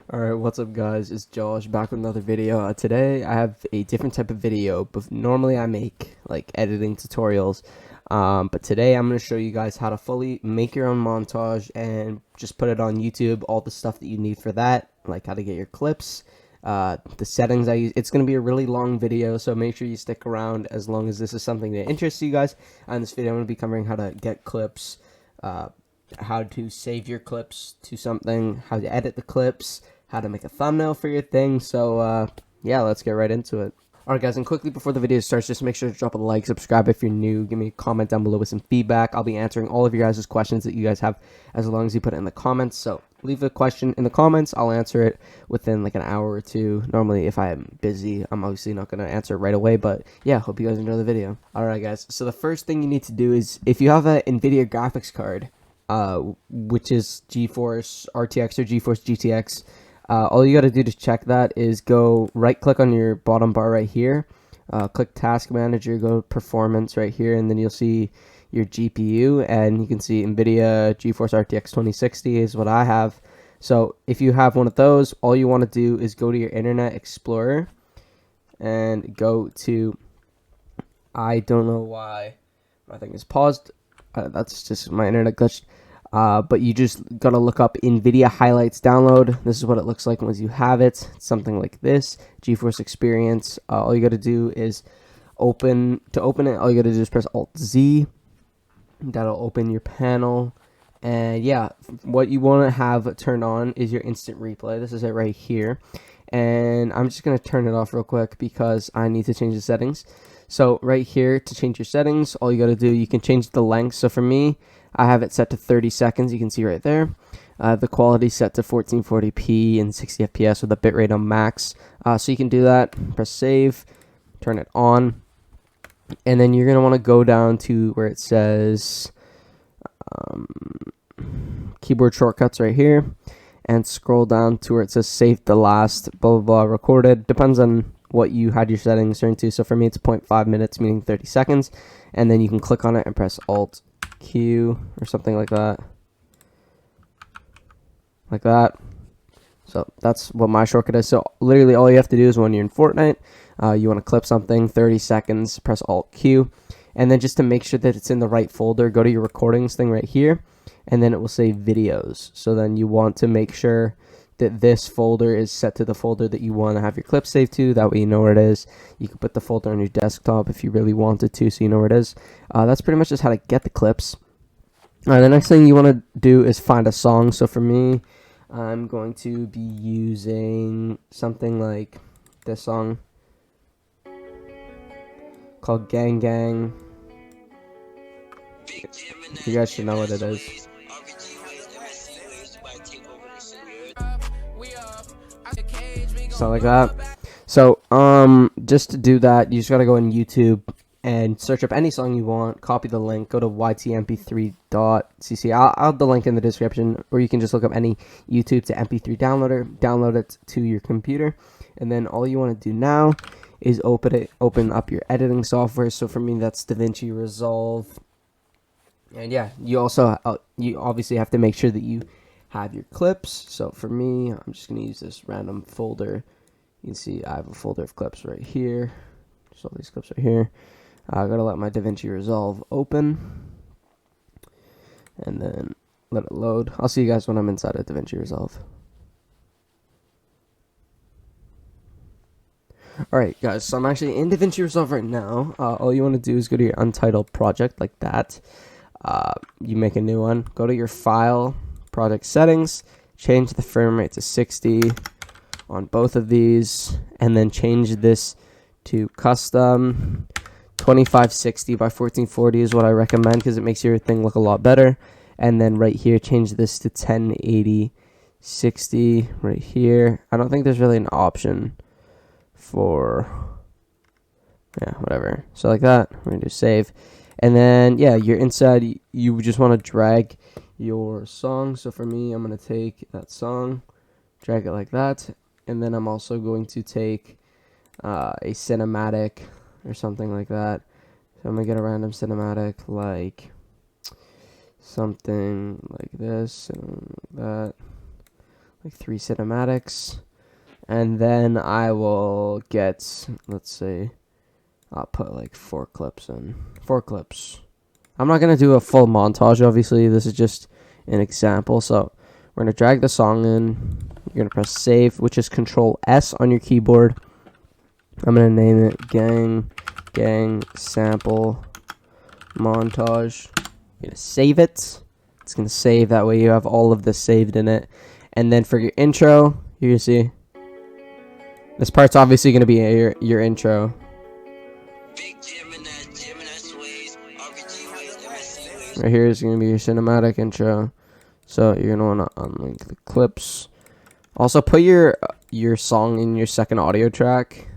Alright, what's up guys, it's Josh back with another video. Today I have a different type of video, but normally I make like editing tutorials, but today I'm going to show you guys how to fully make your own montage and just put it on YouTube, all the stuff that you need for that, like how to get your clips, the settings I use. It's going to be a really long video, so make sure you stick around as long as this is something that interests you guys. In this video I'm going to be covering how to get clips, how to save your clips to something, how to edit the clips, how to make a thumbnail for your thing. So yeah, let's get right into it. Alright guys, and quickly before the video starts, just make sure to drop a like, subscribe if you're new, give me a comment down below with some feedback. I'll be answering all of your guys' questions that you guys have as long as you put it in the comments. So leave a question in the comments, I'll answer it within like an hour or two. Normally if I'm busy, I'm obviously not going to answer it right away, but yeah, hope you guys enjoy the video. Alright guys, so the first thing you need to do is, if you have an NVIDIA graphics card, which is GeForce RTX or GeForce GTX, all you got to do to check that is go right click on your bottom bar right here, click task manager, go to performance right here, and then you'll see your GPU, and you can see NVIDIA GeForce RTX 2060 is what I have. So if you have one of those, all you want to do is go to your Internet Explorer and go to, I don't know why my thing is paused, that's just my internet glitched. But you just gotta look up NVIDIA highlights download. This is what it looks like once you have it. It's something like this, GeForce Experience. All you gotta do is open it. All you gotta do is press Alt Z. That'll open your panel. And yeah, what you want to have turned on is your instant replay. This is it right here. And I'm just gonna turn it off real quick because I need to change the settings. So right here, to change your settings, all you gotta do, you can change the length. So for me, I have it set to 30 seconds, you can see right there. The quality set to 1440p and 60 fps with the bitrate on max. So you can do that, press save, turn it on, and then you're going to want to go down to where it says keyboard shortcuts right here, and scroll down to where it says save the last blah blah blah recorded. Depends on what you had your settings turned to. So for me it's 0.5 minutes, meaning 30 seconds, and then you can click on it and press Alt Q or something like that, so that's what my shortcut is. So literally all you have to do is when you're in Fortnite, you want to clip something, 30 seconds, press Alt Q, and then just to make sure that it's in the right folder, go to your recordings thing right here, and then it will say videos. So then you want to make sure that this folder is set to the folder that you want to have your clip saved to. That way you know where it is. You can put the folder on your desktop if you really wanted to, so you know where it is. That's pretty much just how to get the clips. The next thing you want to do is find a song. So for me, I'm going to be using something like this song called Gang Gang. You guys should know what it is. Something like that. So just to do that, you just gotta go on YouTube and search up any song you want, copy the link, go to ytmp3.cc. I'll have the link in the description, or you can just look up any YouTube to mp3 downloader, download it to your computer, and then all you want to do now is open up your editing software. So for me that's DaVinci Resolve. And yeah, you also you obviously have to make sure that you have your clips. So for me, I'm just going to use this random folder. You can see I have a folder of clips right here. Just all these clips right here. I gotta let my DaVinci Resolve open and then let it load. I'll see you guys when I'm inside of DaVinci Resolve. Alright guys, so I'm actually in DaVinci Resolve right now. All you want to do is go to your untitled project like that. You make a new one, go to your file, project settings, change the frame rate to 60 on both of these, and then change this to custom. 2560 by 1440 is what I recommend because it makes your thing look a lot better. And then right here, change this to 1080 60 right here. I don't think there's really an option for, yeah, whatever. So like that, we're gonna do save. And then yeah, you're inside, you just want to drag your song. So for me, I'm going to take that song, drag it like that, and then I'm also going to take a cinematic or something like that. So I'm going to get a random cinematic like something like this and that, like 3 cinematics, and then I will get, let's say, I'll put like 4 clips in. 4 clips. I'm not gonna do a full montage, obviously. This is just an example. So we're gonna drag the song in. You're gonna press save, which is Control S on your keyboard. I'm gonna name it gang sample montage. You're gonna save it. It's gonna save, that way you have all of this saved in it. And then for your intro, you're gonna see this part's obviously gonna be your intro. Right here is gonna be your cinematic intro. So you're gonna wanna unlink the clips. Also put your song in your second audio track.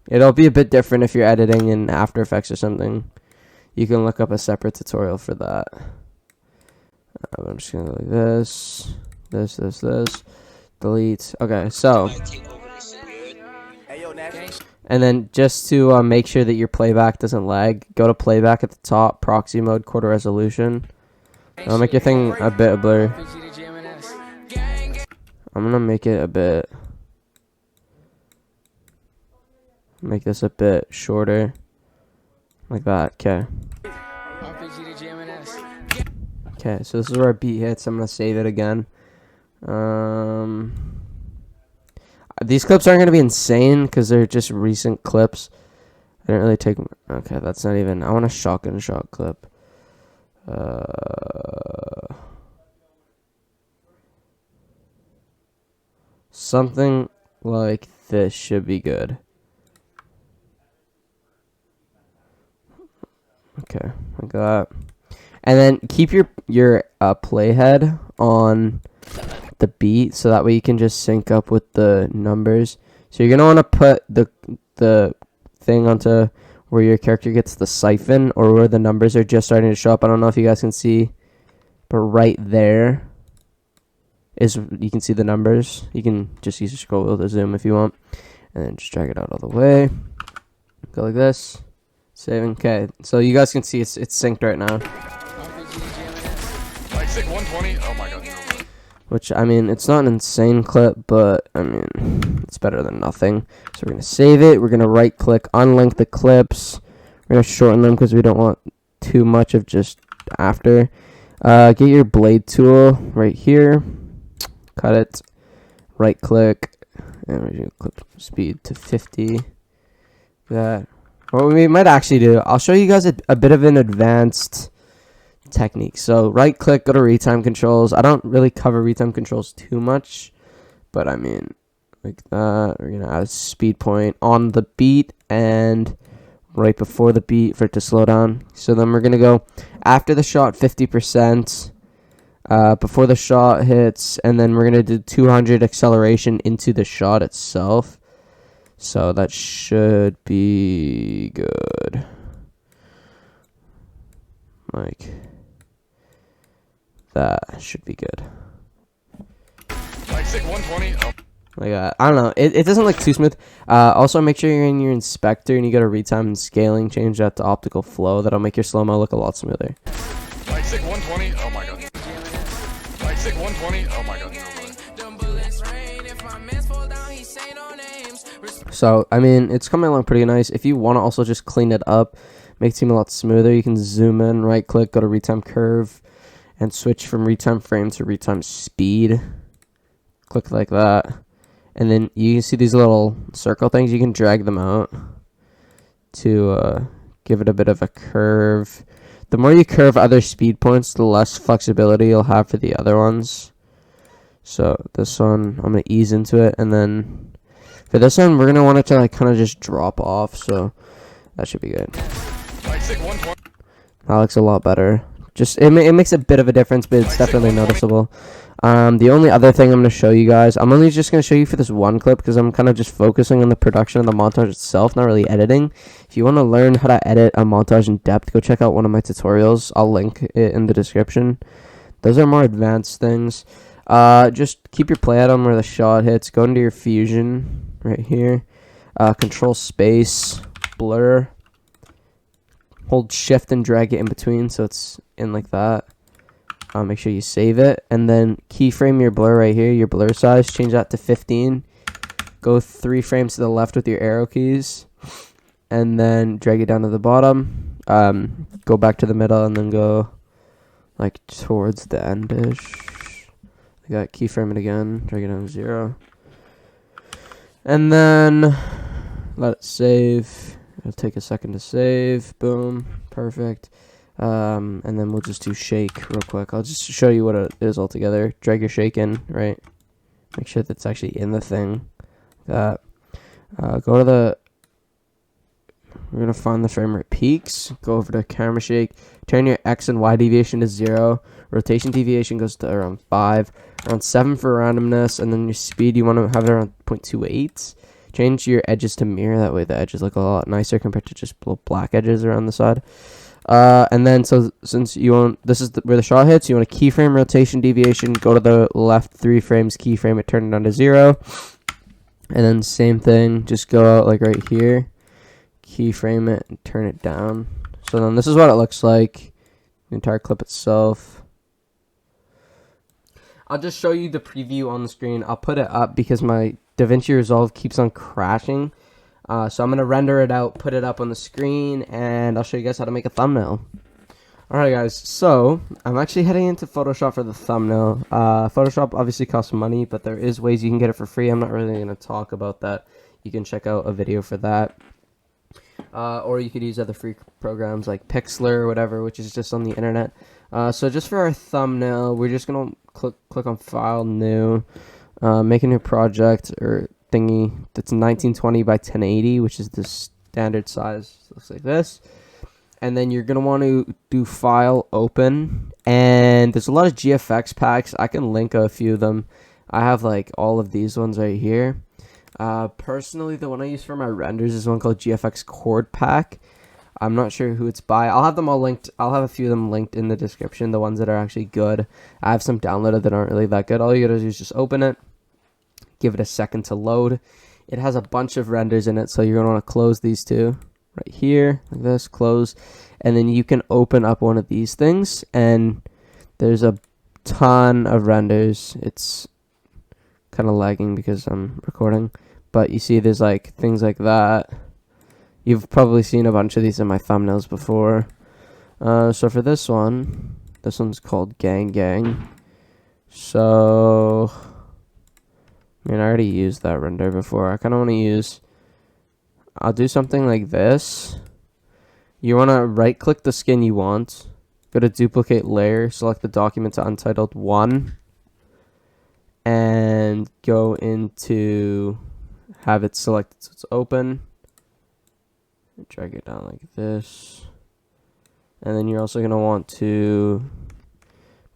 It'll be a bit different if you're editing in After Effects or something. You can look up a separate tutorial for that. I'm just gonna go like this, delete. Okay, so, and then just to make sure that your playback doesn't lag, go to playback at the top, proxy mode, quarter resolution. I'll make your thing a bit blurry. I'm gonna make it a bit. Make this a bit shorter, like that. Okay. Okay, so this is where our beat hits. I'm gonna save it again. These clips aren't gonna be insane because they're just recent clips. I didn't really take. Okay, that's not even. I want a shotgun shot clip. Something like this should be good. Okay, like that. And then keep your playhead on the beat, so that way you can just sync up with the numbers. So you're gonna want to put the thing onto where your character gets the siphon, or where the numbers are just starting to show up. I don't know if you guys can see, but right there is, you can see the numbers. You can just use a scroll wheel to zoom if you want, and then just drag it out all the way. Go like this. Saving. Okay, so you guys can see it's synced right now. Like 120. Oh my god. Which, I mean, it's not an insane clip, but I mean, it's better than nothing. So we're gonna save it. We're gonna right click, unlink the clips. We're gonna shorten them because we don't want too much of just after. Get your blade tool right here. Cut it. Right click, and we're gonna clip speed to 50. That. What we might actually do, I'll show you guys a bit of an advanced technique. So right click, go to retime controls. I don't really cover retime controls too much, but I mean, like that. We're gonna add a speed point on the beat and right before the beat for it to slow down. So then we're gonna go after the shot 50%, before the shot hits, and then we're gonna do 200 acceleration into the shot itself. So that should be good. Like that should be good. Like 120. Oh. Like I don't know. It doesn't look too smooth. Also make sure you're in your inspector and you go to retime and scaling. Change that to optical flow. That'll make your slow-mo look a lot smoother. Like 120. Oh my god. Like 120. Oh my god. So, I mean, it's coming along pretty nice. If you want to also just clean it up, make it seem a lot smoother, you can zoom in, right click, go to retime curve, and switch from retime frame to retime speed. Click like that. And then you can see these little circle things. You can drag them out to give it a bit of a curve. The more you curve other speed points, the less flexibility you'll have for the other ones. So, this one, I'm going to ease into it, and then for this one, we're going to want it to like kind of just drop off, so that should be good. That looks a lot better. Just it makes a bit of a difference, but it's definitely noticeable. The only other thing I'm going to show you guys, I'm only just going to show you for this one clip because I'm kind of just focusing on the production of the montage itself, not really editing. If you want to learn how to edit a montage in depth, go check out one of my tutorials. I'll link it in the description. Those are more advanced things. Just keep your play on where the shot hits. Go into your fusion right here. Control space, blur. Hold shift and drag it in between so it's in like that. Make sure you save it, and then keyframe your blur right here, your blur size, change that to 15. Go 3 frames to the left with your arrow keys, and then drag it down to the bottom. Go back to the middle, and then go like towards the end-ish. I got keyframe it again, drag it down to 0. And then let it save. It'll take a second to save. Boom. Perfect. And then we'll just do shake real quick. I'll just show you what it is all together. Drag your shake in, right? Make sure that's actually in the thing. Go to the... We're going to find the frame rate peaks. Go over to camera shake. Turn your X and Y deviation to 0. Rotation deviation goes to around 5. Around 7 for randomness. And then your speed, you want to have it around 0.28. Change your edges to mirror. That way the edges look a lot nicer compared to just little black edges around the side. And then, so since you want, this is where the shot hits, you want a keyframe rotation deviation, go to the left 3 frames, keyframe it, turn it down to 0. And then same thing, just go out like right here, keyframe it, and turn it down. So then this is what it looks like, the entire clip itself. I'll just show you the preview on the screen. I'll put it up because my DaVinci Resolve keeps on crashing. So I'm going to render it out, put it up on the screen, and I'll show you guys how to make a thumbnail. Alright guys, so I'm actually heading into Photoshop for the thumbnail. Photoshop obviously costs money, but there is ways you can get it for free. I'm not really going to talk about that. You can check out a video for that. Or you could use other free programs like Pixlr or whatever, which is just on the internet. So just for our thumbnail, we're just going to click on File, New, make a new project or thingy that's 1920 by 1080, which is the standard size. Looks like this. And then you're going to want to do File, Open, and there's a lot of GFX packs. I can link a few of them. I have like all of these ones right here. Personally, the one I use for my renders is one called GFX Chord Pack. I'm not sure who it's by. I'll have them all linked. I'll have a few of them linked in the description, the ones that are actually good. I have some downloaded that aren't really that good. All you gotta do is just open it, give it a second to load. It has a bunch of renders in it, so you're gonna want to close these two right here, like this, close, and then you can open up one of these things, and there's a ton of renders. It's kind of lagging because I'm recording, but you see there's like things like that. You've probably seen a bunch of these in my thumbnails before. So for this one's called Gang Gang. So I mean, I already used that render before. I kind of want to use, I'll do something like this. You want to right click the skin you want, go to duplicate layer, select the document to untitled 1, and go into have it selected so it's open. Drag it down like this. And then you're also going to want to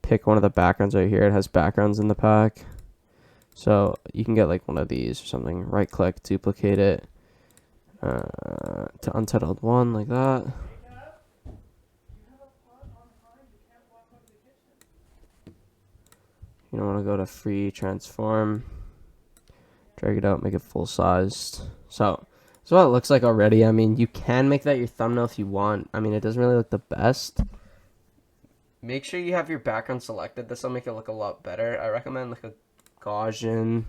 pick one of the backgrounds right here. It has backgrounds in the pack. So you can get like one of these or something. Right click, duplicate it to untitled 1 like that. You don't want to go to free transform. Drag it out, make it full sized. So that's what it looks like already. I mean, you can make that your thumbnail if you want. I mean, it doesn't really look the best. Make sure you have your background selected. This will make it look a lot better. I recommend like a Gaussian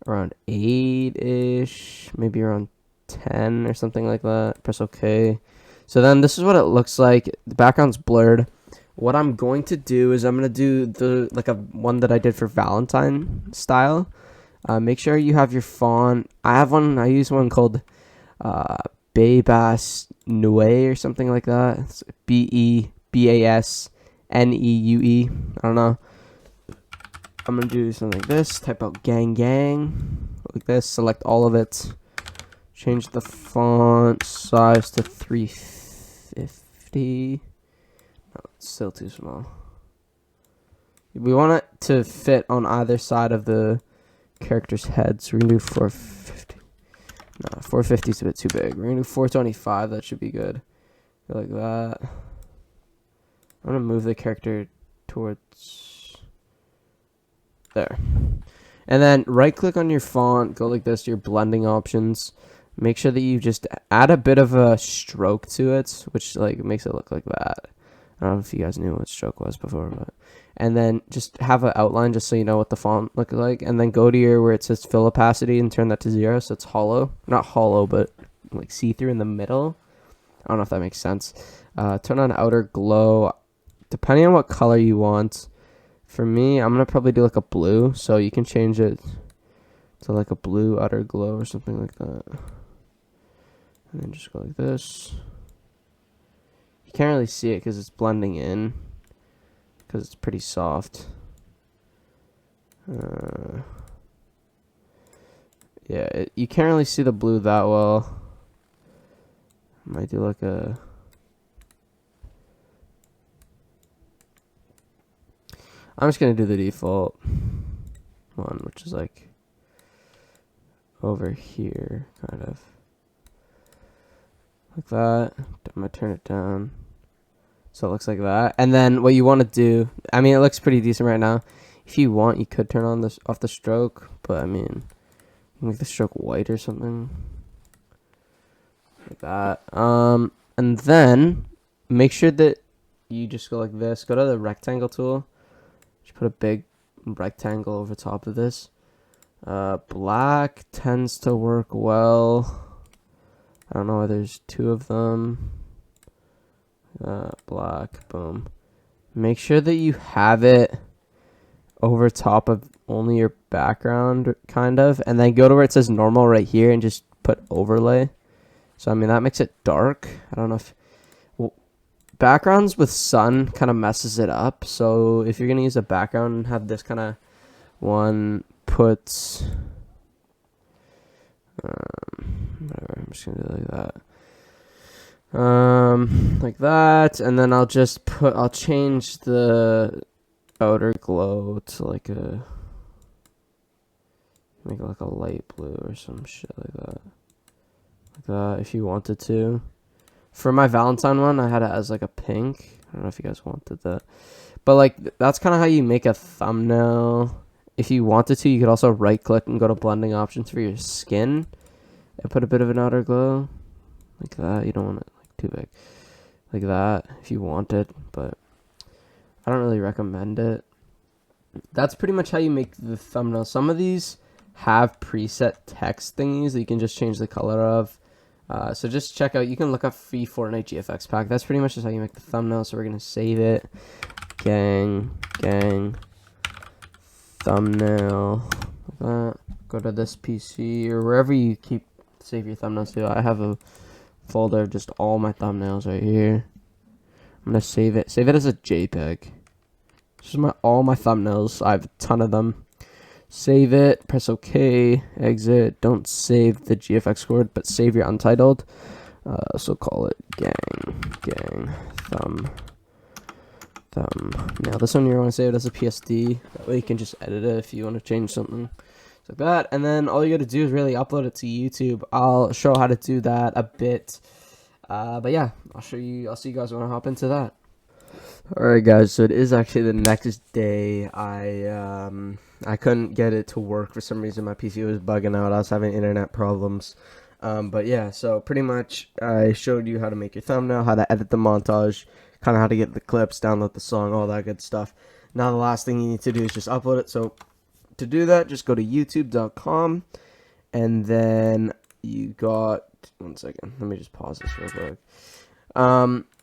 around 8-ish, maybe around 10 or something like that. Press OK. So then this is what it looks like. The background's blurred. What I'm going to do is I'm going to do the one that I did for Valentine style. Make sure you have your font. I use one called Bebas Neue or something like that. It's BEBASNEUE. I don't know. I'm going to do something like this. Type out Gang Gang. Like this. Select all of it. Change the font size to 350. No, it's still too small. We want it to fit on either side of the character's head, so we're gonna do 450. No, 450 is a bit too big. We're gonna do 425. That should be good. Go like that. I'm gonna move the character towards there, and then right click on your font. Go like this to your blending options. Make sure that you just add a bit of a stroke to it, which like makes it look like that. I don't know if you guys knew what stroke was before, but and then just have an outline just so you know what the font looks like, and then go to your where it says fill opacity and turn that to 0 so it's hollow, not hollow, but like see-through in the middle. I don't know if that makes sense. Turn on outer glow, depending on what color you want. For me, I'm gonna probably do like a blue, so you can change it to like a blue outer glow or something like that, and then just go like this. You can't really see it because it's blending in, because it's pretty soft. Yeah, you can't really see the blue that well. I might do like a... I'm just going to do the default one, which is like over here, kind of. Like that. I'm going to turn it down. So it looks like that. And then what you want to do, I mean, it looks pretty decent right now. If you want, you could turn on this off the stroke, but I mean, make the stroke white or something. Like that. And then make sure that you just go like this. Go to the rectangle tool. Just put a big rectangle over top of this. Black tends to work well. I don't know why there's 2 of them. Black, boom. Make sure that you have it over top of only your background, kind of, and then go to where it says normal right here and just put overlay. So I mean that makes it dark. I don't know if backgrounds with sun kind of messes it up. So if you're gonna use a background and have this kind of one, put whatever. I'm just gonna do it like that. Like that, and then I'll change the outer glow to like make it like a light blue or some shit like that, if you wanted to. For my Valentine one, I had it as like a pink. I don't know if you guys wanted that, but like that's kind of how you make a thumbnail. If you wanted to, you could also right click and go to blending options for your skin and put a bit of an outer glow like that. You don't want it like too big, like that, if you want it, but I don't really recommend it. That's pretty much how you make the thumbnail. Some of these have preset text thingies that you can just change the color of. So just check out, you can look up free Fortnite GFX pack. That's pretty much just how you make the thumbnail. So we're going to save it. Gang, thumbnail. Like that. Go to this PC or wherever you save your thumbnails to. I have a folder of just all my thumbnails right here. I'm going to save it. Save it as a JPEG. This is all my thumbnails. I have a ton of them. Save it, press OK, exit. Don't save the GFX word, but save your untitled. So call it gang thumbnail. This one you want to save it as a PSD. That way you can just edit it if you want to change something. Like that. And then all you got to do is really upload it to YouTube. I'll show how to do that a bit. But yeah, I'll see you guys when I hop into that. Alright guys, so it is actually the next day. I couldn't get it to work for some reason. My PC was bugging out. I was having internet problems. But yeah, so pretty much I showed you how to make your thumbnail, how to edit the montage, kind of how to get the clips, download the song, all that good stuff. Now the last thing you need to do is just upload it. So to do that, just go to youtube.com and then you got, one second, let me just pause this real quick.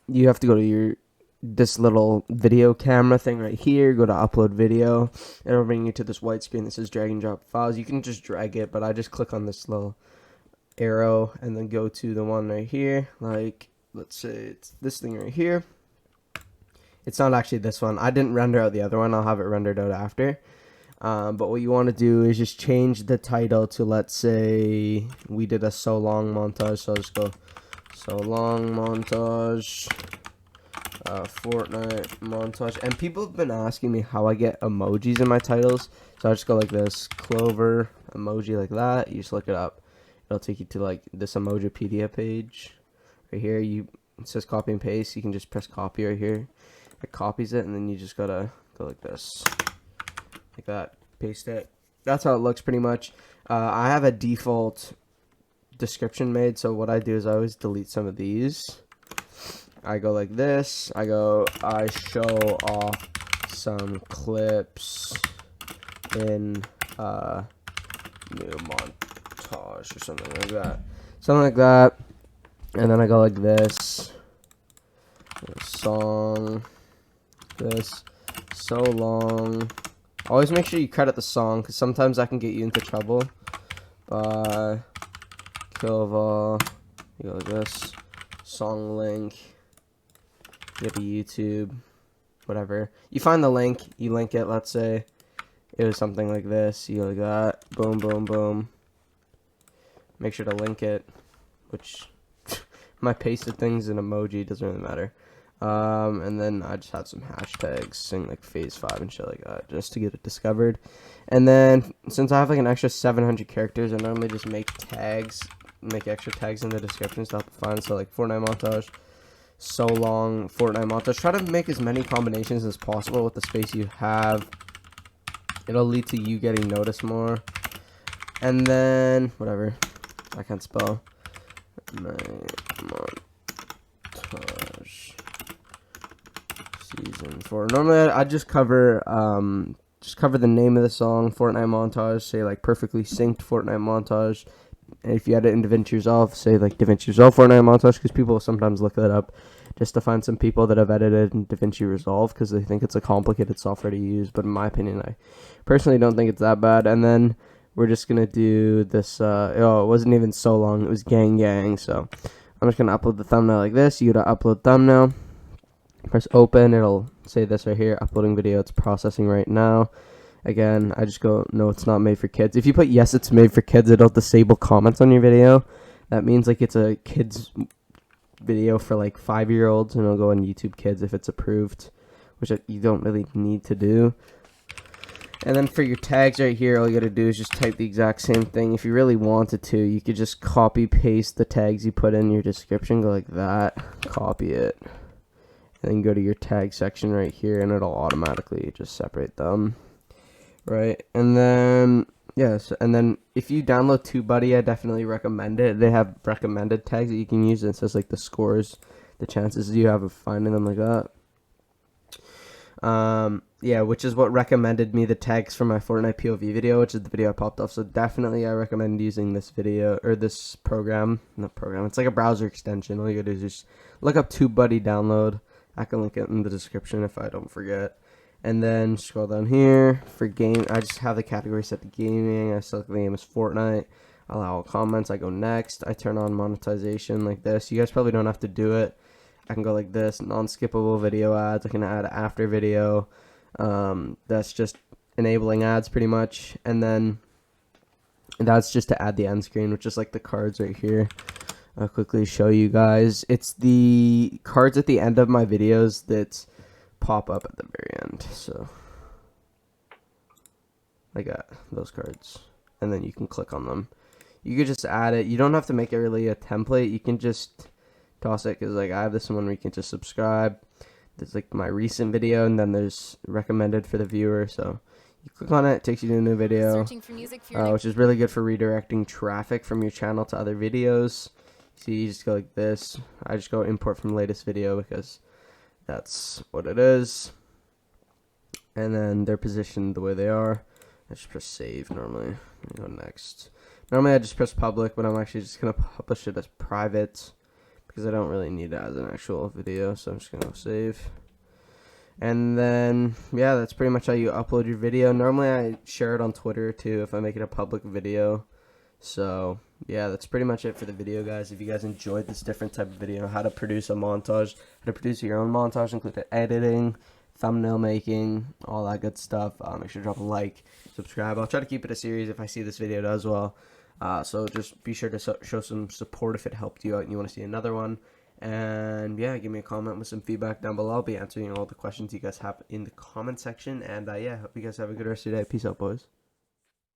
You have to go to this little video camera thing right here, go to upload video, and it'll bring you to this white screen that says drag and drop files. You can just drag it, but I just click on this little arrow and then go to the one right here. Like, let's say it's this thing right here. It's not actually this one. I didn't render out the other one. I'll have it rendered out after. But what you want to do is just change the title to, let's say we did a so long montage, so I'll just go so long montage. Fortnite montage. And people have been asking me how I get emojis in my titles, so I just go like this, clover emoji, like that. You just look it up, it'll take you to like this Emojipedia page right here. It says copy and paste. You can just press copy right here, it copies it, and then you just gotta go like this, like that, paste it. That's how it looks pretty much. I have a default description made, so what I do is I always delete some of these. I go like this. I show off some clips in new montage or something like that. Something like that. And then I go like this. Song. This. So long. Always make sure you credit the song, because sometimes that can get you into trouble. By Kilval. You go like this. Song link. You have a YouTube. Whatever. You find the link. You link it. Let's say it was something like this. You go like that. Boom, boom, boom. Make sure to link it. Which, my pasted things in emoji. Doesn't really matter. And then I just have some hashtags, saying like phase 5 and shit like that, just to get it discovered. And then since I have like an extra 700 characters, I normally just make tags, make extra tags in the descriptions to help find. So like Fortnite Montage, so long, Fortnite Montage. Try to make as many combinations as possible with the space you have. It'll lead to you getting noticed more. And then whatever, I can't spell. Montage. Season 4. Normally I just cover the name of the song, Fortnite Montage, say like perfectly synced Fortnite Montage. And if you edit in DaVinci Resolve, say like DaVinci Resolve Fortnite Montage, because people sometimes look that up just to find some people that have edited in DaVinci Resolve because they think it's a complicated software to use. But in my opinion, I personally don't think it's that bad. And then we're just gonna do this. Oh, it wasn't even so long. It was gang. So I'm just gonna upload the thumbnail like this. You gotta upload thumbnail. Press open. It'll say this right here, uploading video. It's processing right now. Again, I just go, no, it's not made for kids. If you put yes, it's made for kids, it'll disable comments on your video. That means like it's a kids video for like 5-year-olds, and it'll go on YouTube Kids if it's approved, which you don't really need to do. And then for your tags right here, all you gotta do is just type the exact same thing. If you really wanted to, you could just copy paste the tags you put in your description, go like that, copy it, and then go to your tag section right here, and it'll automatically just separate them. Right, and then yes, and then if you download TubeBuddy, I definitely recommend it. They have recommended tags that you can use, and it says like the scores, the chances you have of finding them like that. Yeah, which is what recommended me the tags for my Fortnite POV video, which is the video I popped off. So definitely I recommend using this video, or this program. Not program, it's like a browser extension. All you gotta do is just look up TubeBuddy, download. I can link it in the description if I don't forget. And then scroll down here for game. I just have the category set to gaming. I select the game as Fortnite. I allow all comments. I go next. I turn on monetization like this. You guys probably don't have to do it. I can go like this, non-skippable video ads. I can add after video. That's just enabling ads pretty much. And then that's just to add the end screen, which is like the cards right here. I'll quickly show you guys. It's the cards at the end of my videos that pop up at the very end. So I got those cards, and then you can click on them. You could just add it. You don't have to make it really a template. You can just toss it, because like I have this one where you can just subscribe. There's like my recent video, and then there's recommended for the viewer. So you click on it, it takes you to a new video, which is really good for redirecting traffic from your channel to other videos. So you just go like this. I just go import from latest video because that's what it is. And then they're positioned the way they are. I just press save normally. Go next. Normally I just press public, but I'm actually just going to publish it as private because I don't really need it as an actual video. So I'm just going to save. And then, yeah, that's pretty much how you upload your video. Normally I share it on Twitter too if I make it a public video. So yeah, that's pretty much it for the video, guys. If you guys enjoyed this different type of video, how to produce a montage, how to produce your own montage, including editing, thumbnail making, all that good stuff, make sure to drop a like, subscribe. I'll try to keep it a series if I see this video does well. So just be sure to show some support if it helped you out and you want to see another one. And yeah, give me a comment with some feedback down below. I'll be answering all the questions you guys have in the comment section. And yeah, hope you guys have a good rest of your day. Peace out, boys.